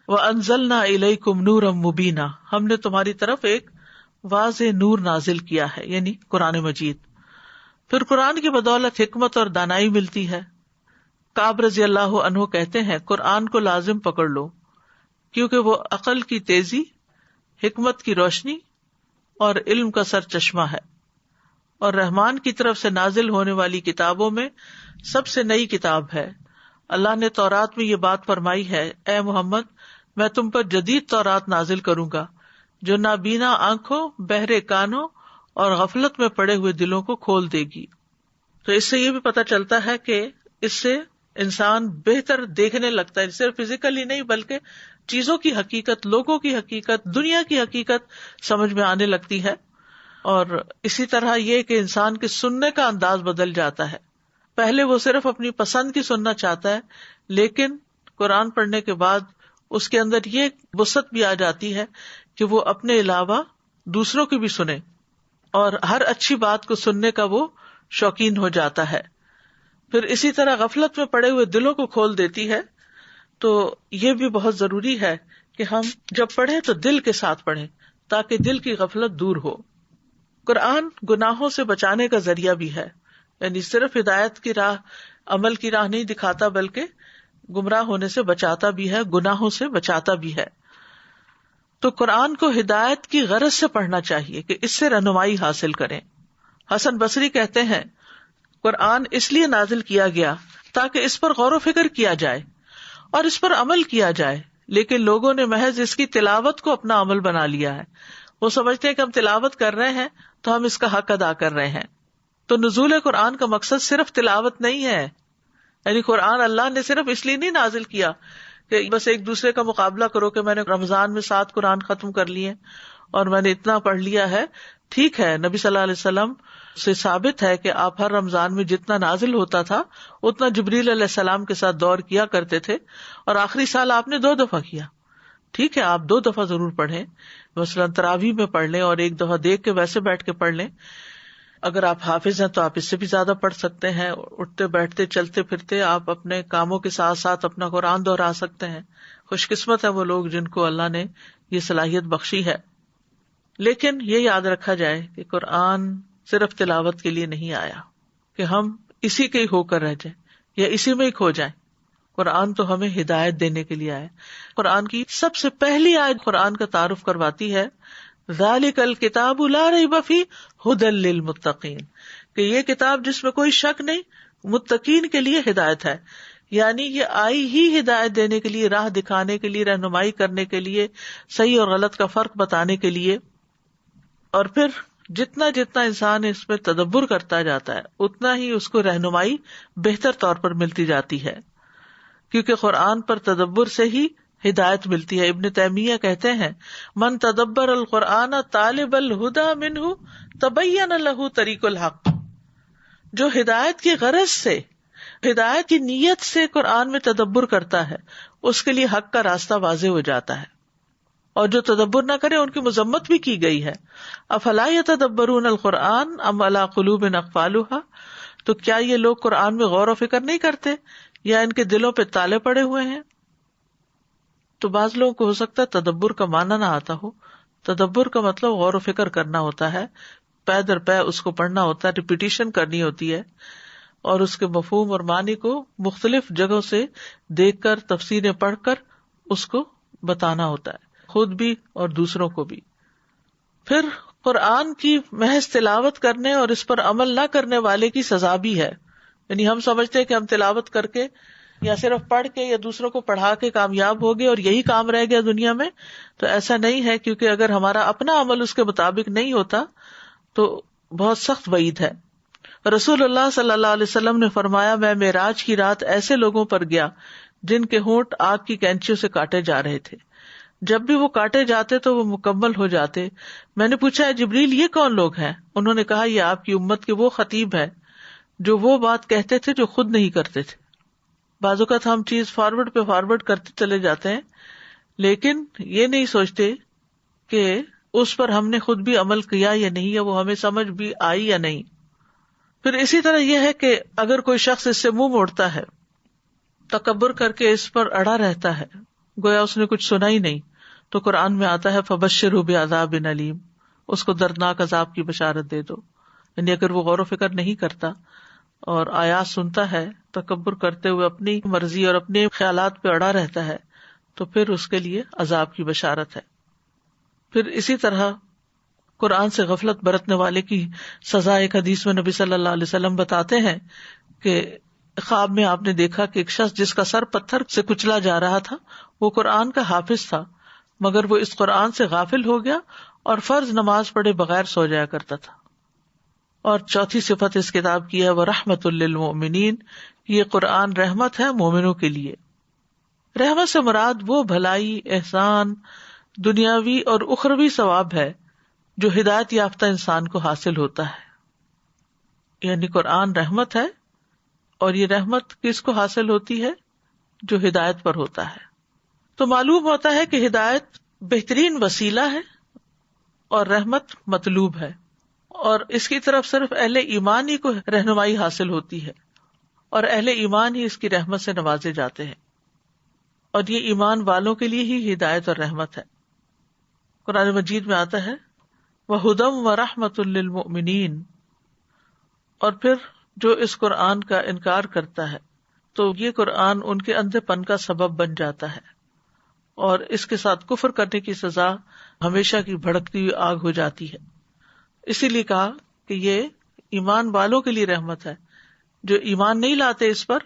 وَأَنزَلْنَا إِلَيْكُمْ نُورًا مُبِينًا، ہم نے تمہاری طرف ایک واضح نور نازل کیا ہے، یعنی قرآن مجید. پھر قرآن کی بدولت حکمت اور دانائی ملتی ہے. کعب رضی اللہ عنہ کہتے ہیں قرآن کو لازم پکڑ لو کیونکہ وہ عقل کی تیزی، حکمت کی روشنی اور علم کا سر چشمہ ہے، اور رحمان کی طرف سے نازل ہونے والی کتابوں میں سب سے نئی کتاب ہے۔ اللہ نے تورات میں یہ بات فرمائی ہے، اے محمد میں تم پر جدید تورات نازل کروں گا جو نابینا آنکھوں، بہرے کانوں اور غفلت میں پڑے ہوئے دلوں کو کھول دے گی۔ تو اس سے یہ بھی پتہ چلتا ہے کہ اس سے انسان بہتر دیکھنے لگتا ہے، صرف فزیکلی نہیں بلکہ چیزوں کی حقیقت، لوگوں کی حقیقت، دنیا کی حقیقت سمجھ میں آنے لگتی ہے۔ اور اسی طرح یہ کہ انسان کے سننے کا انداز بدل جاتا ہے۔ پہلے وہ صرف اپنی پسند کی سننا چاہتا ہے، لیکن قرآن پڑھنے کے بعد اس کے اندر یہ وسعت بھی آ جاتی ہے کہ وہ اپنے علاوہ دوسروں کی بھی سنے، اور ہر اچھی بات کو سننے کا وہ شوقین ہو جاتا ہے۔ پھر اسی طرح غفلت میں پڑے ہوئے دلوں کو کھول دیتی ہے۔ تو یہ بھی بہت ضروری ہے کہ ہم جب پڑھیں تو دل کے ساتھ پڑھیں تاکہ دل کی غفلت دور ہو۔ قرآن گناہوں سے بچانے کا ذریعہ بھی ہے، یعنی صرف ہدایت کی راہ، عمل کی راہ نہیں دکھاتا بلکہ گمراہ ہونے سے بچاتا بھی ہے، گناہوں سے بچاتا بھی ہے۔ تو قرآن کو ہدایت کی غرض سے پڑھنا چاہیے کہ اس سے رہنمائی حاصل کریں۔ حسن بصری کہتے ہیں قرآن اس لیے نازل کیا گیا تاکہ اس پر غور و فکر کیا جائے اور اس پر عمل کیا جائے، لیکن لوگوں نے محض اس کی تلاوت کو اپنا عمل بنا لیا ہے۔ وہ سمجھتے ہیں کہ ہم تلاوت کر رہے ہیں تو ہم اس کا حق ادا کر رہے ہیں۔ تو نزول قرآن کا مقصد صرف تلاوت نہیں ہے، یعنی قرآن اللہ نے صرف اس لیے نہیں نازل کیا کہ بس ایک دوسرے کا مقابلہ کرو کہ میں نے رمضان میں 7 قرآن ختم کر لیے اور میں نے اتنا پڑھ لیا ہے۔ ٹھیک ہے، نبی صلی اللہ علیہ وسلم سے ثابت ہے کہ آپ ہر رمضان میں جتنا نازل ہوتا تھا اتنا جبریل علیہ السلام کے ساتھ دور کیا کرتے تھے، اور آخری سال آپ نے 2 دفعہ کیا۔ ٹھیک ہے، آپ 2 دفعہ ضرور پڑھیں، مثلاً تراویح میں پڑھ لیں اور 1 دفعہ دیکھ کے ویسے بیٹھ کے پڑھ لیں۔ اگر آپ حافظ ہیں تو آپ اس سے بھی زیادہ پڑھ سکتے ہیں، اٹھتے بیٹھتے چلتے پھرتے آپ اپنے کاموں کے ساتھ ساتھ اپنا قرآن دہرا سکتے ہیں۔ خوش قسمت ہے وہ لوگ جن کو اللہ نے یہ صلاحیت بخشی ہے۔ لیکن یہ یاد رکھا جائے کہ قرآن صرف تلاوت کے لیے نہیں آیا کہ ہم اسی کے ہی ہو کر رہ جائیں یا اسی میں ہی کھو جائیں۔ قرآن تو ہمیں ہدایت دینے کے لیے آیا۔ قرآن کی سب سے پہلی آیت قرآن کا تعارف کرواتی ہے، ذالک الکتاب لا ریب فیہ ھدی للمتقین، کہ یہ کتاب جس میں کوئی شک نہیں، متقین کے لیے ہدایت ہے۔ یعنی یہ آئی ہی ہدایت دینے کے لیے، راہ دکھانے کے لیے، رہنمائی کرنے کے لیے، صحیح اور غلط کا فرق بتانے کے لیے۔ اور پھر جتنا جتنا انسان اس میں تدبر کرتا جاتا ہے اتنا ہی اس کو رہنمائی بہتر طور پر ملتی جاتی ہے، کیونکہ قرآن پر تدبر سے ہی ہدایت ملتی ہے۔ ابن تیمیہ کہتے ہیں، من تدبر القرآن طالب الہدی منہ تبین لہ طریق الحق، جو ہدایت کی غرض سے، ہدایت کی نیت سے قرآن میں تدبر کرتا ہے اس کے لیے حق کا راستہ واضح ہو جاتا ہے، اور جو تدبر نہ کرے ان کی مذمت بھی کی گئی ہے۔ افلا یتدبرون القرآن ام علی قلوب اقفالها، تو کیا یہ لوگ قرآن میں غور و فکر نہیں کرتے یا ان کے دلوں پہ تالے پڑے ہوئے ہیں؟ تو بعض لوگوں کو ہو سکتا ہے تدبر کا معنی نہ آتا ہو۔ تدبر کا مطلب غور و فکر کرنا ہوتا ہے، پے در پے اس کو پڑھنا ہوتا ہے، ریپیٹیشن کرنی ہوتی ہے، اور اس کے مفہوم اور معنی کو مختلف جگہوں سے دیکھ کر، تفسیریں پڑھ کر اس کو بتانا ہوتا ہے، خود بھی اور دوسروں کو بھی۔ پھر قرآن کی محض تلاوت کرنے اور اس پر عمل نہ کرنے والے کی سزا بھی ہے۔ یعنی ہم سمجھتے ہیں کہ ہم تلاوت کر کے یا صرف پڑھ کے یا دوسروں کو پڑھا کے کامیاب ہو گئے اور یہی کام رہ گیا دنیا میں، تو ایسا نہیں ہے، کیونکہ اگر ہمارا اپنا عمل اس کے مطابق نہیں ہوتا تو بہت سخت وعید ہے۔ رسول اللہ صلی اللہ علیہ وسلم نے فرمایا، میں معراج کی رات ایسے لوگوں پر گیا جن کے ہونٹ آگ کی کینچیوں سے کاٹے جا رہے تھے، جب بھی وہ کاٹے جاتے تو وہ مکمل ہو جاتے۔ میں نے پوچھا، جبریل یہ کون لوگ ہیں؟ انہوں نے کہا، یہ آپ کی امت کے وہ خطیب ہیں جو وہ بات کہتے تھے جو خود نہیں کرتے تھے۔ بعض اوقات ہم چیز فارورڈ پہ فارورڈ کرتے چلے جاتے ہیں، لیکن یہ نہیں سوچتے کہ اس پر ہم نے خود بھی عمل کیا یا نہیں، یا وہ ہمیں سمجھ بھی آئی یا نہیں۔ پھر اسی طرح یہ ہے کہ اگر کوئی شخص اس سے منہ موڑتا ہے، تکبر کر کے اس پر اڑا رہتا ہے، گویا اس نے کچھ سنا ہی نہیں، تو قرآن میں آتا ہے فبشرہ بعذاب علیم، اس کو دردناک عذاب کی بشارت دے دو۔ یعنی اگر وہ غور و فکر نہیں کرتا اور آیات سنتا ہے، تکبر کرتے ہوئے اپنی مرضی اور اپنے خیالات پہ اڑا رہتا ہے، تو پھر اس کے لیے عذاب کی بشارت ہے۔ پھر اسی طرح قرآن سے غفلت برتنے والے کی سزا ایک حدیث میں نبی صلی اللہ علیہ وسلم بتاتے ہیں کہ خواب میں آپ نے دیکھا کہ ایک شخص جس کا سر پتھر سے کچلا جا رہا تھا وہ قرآن کا حافظ تھا، مگر وہ اس قرآن سے غافل ہو گیا اور فرض نماز پڑھے بغیر سو جایا کرتا تھا. اور چوتھی صفت اس کتاب کی ہے وہ رحمت للمؤمنین، یہ قرآن رحمت ہے مومنوں کے لیے. رحمت سے مراد وہ بھلائی، احسان، دنیاوی اور اخروی ثواب ہے جو ہدایت یافتہ انسان کو حاصل ہوتا ہے. یعنی قرآن رحمت ہے، اور یہ رحمت کس کو حاصل ہوتی ہے؟ جو ہدایت پر ہوتا ہے. تو معلوم ہوتا ہے کہ ہدایت بہترین وسیلہ ہے اور رحمت مطلوب ہے، اور اس کی طرف صرف اہل ایمان ہی کو رہنمائی حاصل ہوتی ہے، اور اہل ایمان ہی اس کی رحمت سے نوازے جاتے ہیں، اور یہ ایمان والوں کے لیے ہی ہدایت اور رحمت ہے. قرآن مجید میں آتا ہے وَهُدًى وَرَحْمَةٌ لِّلْمُؤْمِنِينَ، اور پھر جو اس قرآن کا انکار کرتا ہے تو یہ قرآن ان کے اندھے پن کا سبب بن جاتا ہے، اور اس کے ساتھ کفر کرنے کی سزا ہمیشہ کی بھڑکتی ہوئی آگ ہو جاتی ہے. اسی لیے کہا کہ یہ ایمان والوں کے لیے رحمت ہے، جو ایمان نہیں لاتے اس پر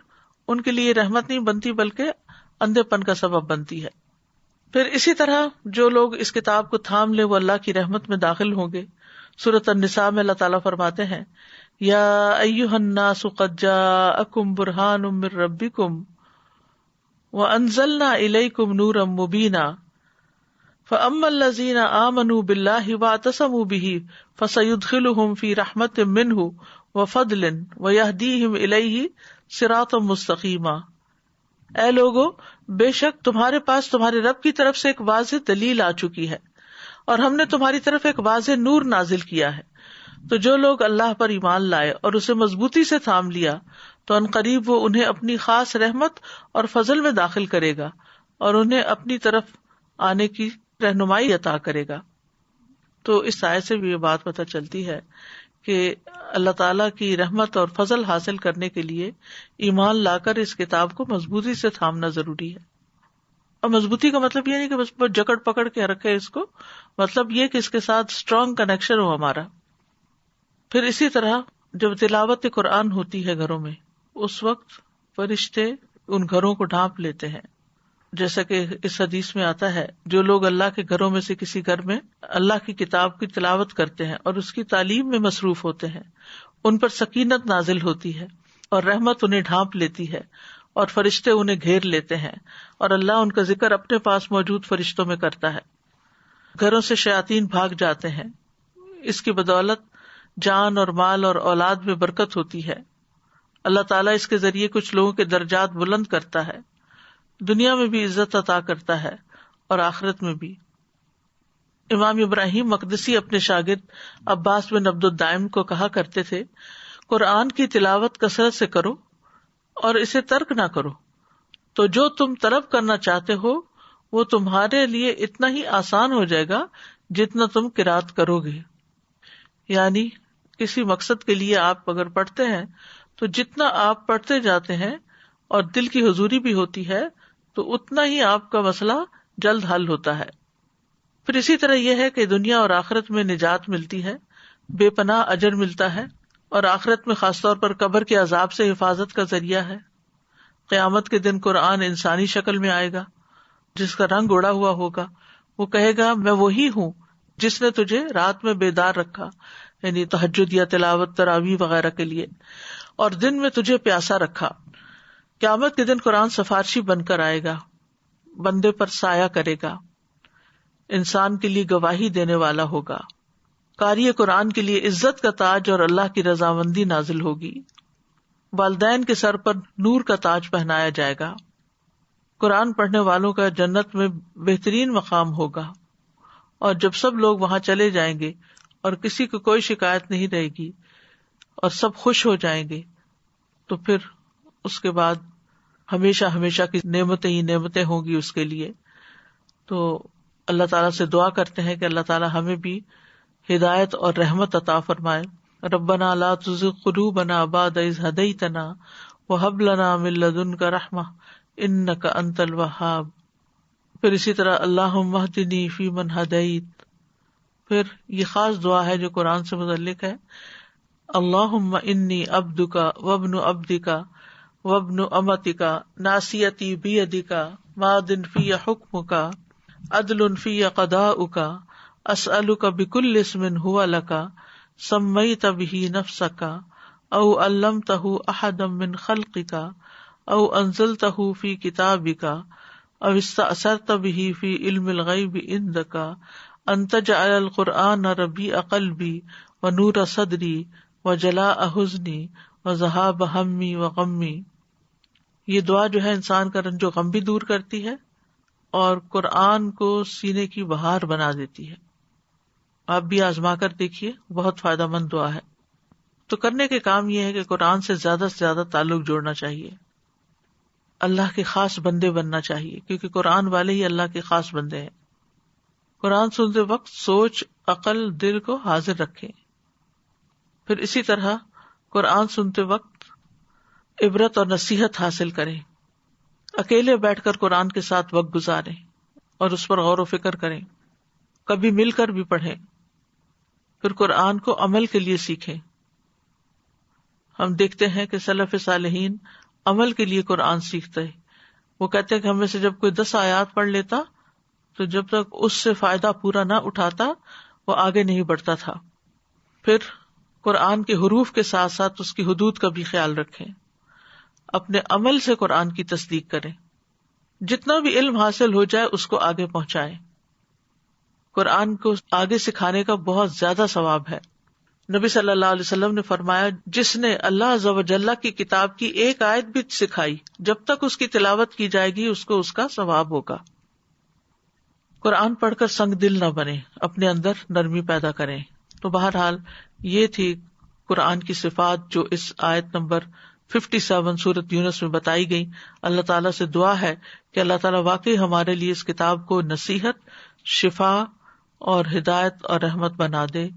ان کے لیے رحمت نہیں بنتی بلکہ اندھے پن کا سبب بنتی ہے. پھر اسی طرح جو لوگ اس کتاب کو تھام لے وہ اللہ کی رحمت میں داخل ہوں گے. سورۃ النساء میں اللہ تعالیٰ فرماتے ہیں یا ایھا الناس قد جاءکم برہان من ربکم وانزلنا الیکم نورا مبینا فاما الذین آمنوا باللہ واعتصموا بہ فسیدخلہم فی رحمت منہ وفضل ویہدیہم الیہ صراطا مستقیما. اے لوگو، بے شک تمہارے پاس تمہارے رب کی طرف سے ایک واضح دلیل آ چکی ہے، اور ہم نے تمہاری طرف ایک واضح نور نازل کیا ہے. تو جو لوگ اللہ پر ایمان لائے اور اسے مضبوطی سے تھام لیا تو عنقریب وہ انہیں اپنی خاص رحمت اور فضل میں داخل کرے گا اور انہیں اپنی طرف آنے کی رہنمائی عطا کرے گا. تو اس آیت سے بھی یہ بات پتہ چلتی ہے کہ اللہ تعالیٰ کی رحمت اور فضل حاصل کرنے کے لیے ایمان لا کر اس کتاب کو مضبوطی سے تھامنا ضروری ہے. اور مضبوطی کا مطلب یہ نہیں کہ بس جکڑ پکڑ کے رکھے اس کو، مطلب یہ کہ اس کے ساتھ اسٹرانگ کنیکشن ہو ہمارا. پھر اسی طرح جب تلاوت قرآن ہوتی ہے گھروں میں، اس وقت فرشتے ان گھروں کو ڈھانپ لیتے ہیں. جیسا کہ اس حدیث میں آتا ہے جو لوگ اللہ کے گھروں میں سے کسی گھر میں اللہ کی کتاب کی تلاوت کرتے ہیں اور اس کی تعلیم میں مصروف ہوتے ہیں، ان پر سکینت نازل ہوتی ہے اور رحمت انہیں ڈھانپ لیتی ہے اور فرشتے انہیں گھیر لیتے ہیں، اور اللہ ان کا ذکر اپنے پاس موجود فرشتوں میں کرتا ہے. گھروں سے شیاطین بھاگ جاتے ہیں. اس کی بدولت جان اور مال اور اولاد میں برکت ہوتی ہے. اللہ تعالیٰ اس کے ذریعے کچھ لوگوں کے درجات بلند کرتا ہے، دنیا میں بھی عزت عطا کرتا ہے اور آخرت میں بھی. امام ابراہیم مقدسی اپنے شاگرد عباس بن عبد الدائم کو کہا کرتے تھے قرآن کی تلاوت کثرت سے کرو اور اسے ترک نہ کرو، تو جو تم طلب کرنا چاہتے ہو وہ تمہارے لیے اتنا ہی آسان ہو جائے گا جتنا تم قرات کرو گے. یعنی کسی مقصد کے لیے آپ اگر پڑھتے ہیں تو جتنا آپ پڑھتے جاتے ہیں اور دل کی حضوری بھی ہوتی ہے تو اتنا ہی آپ کا مسئلہ جلد حل ہوتا ہے. پھر اسی طرح یہ ہے کہ دنیا اور آخرت میں نجات ملتی ہے، بے پناہ اجر ملتا ہے، اور آخرت میں خاص طور پر قبر کے عذاب سے حفاظت کا ذریعہ ہے. قیامت کے دن قرآن انسانی شکل میں آئے گا جس کا رنگ اڑا ہوا ہوگا. وہ کہے گا میں وہی ہوں جس نے تجھے رات میں بیدار رکھا، یعنی تہجد یا تلاوت تراویح وغیرہ کے لیے، اور دن میں تجھے پیاسا رکھا. قیامت کے دن قرآن سفارشی بن کر آئے گا، بندے پر سایہ کرے گا، انسان کے لیے گواہی دینے والا ہوگا. قاری قرآن کے لیے عزت کا تاج اور اللہ کی رضامندی نازل ہوگی. والدین کے سر پر نور کا تاج پہنایا جائے گا. قرآن پڑھنے والوں کا جنت میں بہترین مقام ہوگا، اور جب سب لوگ وہاں چلے جائیں گے اور کسی کو کوئی شکایت نہیں رہے گی اور سب خوش ہو جائیں گے تو پھر اس کے بعد ہمیشہ ہمیشہ کی نعمتیں ہی نعمتیں ہوں گی اس کے لیے. تو اللہ تعالیٰ سے دعا کرتے ہیں کہ اللہ تعالیٰ ہمیں بھی ہدایت اور رحمت عطا فرمائے. ربنا لا تزغ قلوبنا بعد اذ ہدیتنا وہب لنا من لدنک رحمہ انک انت الوہاب. پھر اسی طرح اللہم اہدنی فیمن ہدیت پھر یہ خاص دعا ہے جو قرآن سے متعلق ہے، اللہم انی عبدک وابن عبدک وابن امتک ناصیتی بیدک ماض فی حکمک عدل فی قضاؤک اسألک بکل اسم هو لک سمیت بہ نفسک او علمتہ احدا من خلقک او انزلتہ فی کتابک او استأثرت بہ فی علم الغیب عندک ان تجعل القرآن ربیع قلبی ونور صدری وجلاء حزنی وذہاب ہمی وغمی۔ یہ دعا جو ہے انسان کا رنج و غم بھی دور کرتی ہے اور قرآن کو سینے کی بہار بنا دیتی ہے۔ آپ بھی آزما کر دیکھیے، بہت فائدہ مند دعا ہے۔ تو کرنے کے کام یہ ہے کہ قرآن سے زیادہ تعلق جوڑنا چاہیے، اللہ کے خاص بندے بننا چاہیے، کیونکہ قرآن والے ہی اللہ کے خاص بندے ہیں۔ قرآن سنتے وقت سوچ، عقل، دل کو حاضر رکھیں۔ پھر اسی طرح قرآن سنتے وقت عبرت اور نصیحت حاصل کریں، اکیلے بیٹھ کر قرآن کے ساتھ وقت گزاریں اور اس پر غور و فکر کریں، کبھی مل کر بھی پڑھیں۔ پھر قرآن کو عمل کے لیے سیکھیں۔ ہم دیکھتے ہیں کہ سلف صالحین عمل کے لیے قرآن سیکھتے ہیں۔ وہ کہتے ہیں کہ ہم میں سے جب کوئی 10 آیات پڑھ لیتا تو جب تک اس سے فائدہ پورا نہ اٹھاتا وہ آگے نہیں بڑھتا تھا۔ پھر قرآن کے حروف کے ساتھ ساتھ اس کی حدود کا بھی خیال رکھیں، اپنے عمل سے قرآن کی تصدیق کریں، جتنا بھی علم حاصل ہو جائے اس کو آگے پہنچائیں۔ قرآن کو آگے سکھانے کا بہت زیادہ ثواب ہے۔ نبی صلی اللہ علیہ وسلم نے فرمایا، جس نے اللہ عز و جل کی کتاب کی ایک آیت بھی سکھائی، جب تک اس کی تلاوت کی جائے گی اس کو اس کا ثواب ہوگا۔ قرآن پڑھ کر سنگ دل نہ بنے، اپنے اندر نرمی پیدا کریں۔ تو بہرحال یہ تھی قرآن کی صفات جو اس آیت نمبر 57 سورۃ یونس میں بتائی گئی۔ اللہ تعالیٰ سے دعا ہے کہ اللہ تعالیٰ واقعی ہمارے لیے اس کتاب کو نصیحت، شفا اور ہدایت اور رحمت بنا دے۔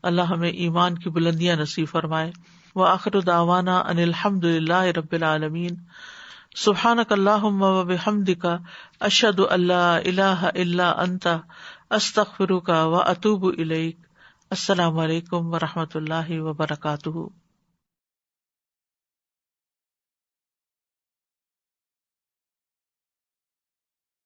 اللہ ہمیں ایمان کی بلندیاں نصیب فرمائے۔ وآخر دعوانا ان الحمد للہ رب العالمین۔ سبحانک اللہم وبحمدک اشہد ان لا الہ الا انت استغفرک واتوب الیک۔ السلام علیکم ورحمۃ اللہ وبرکاتہ۔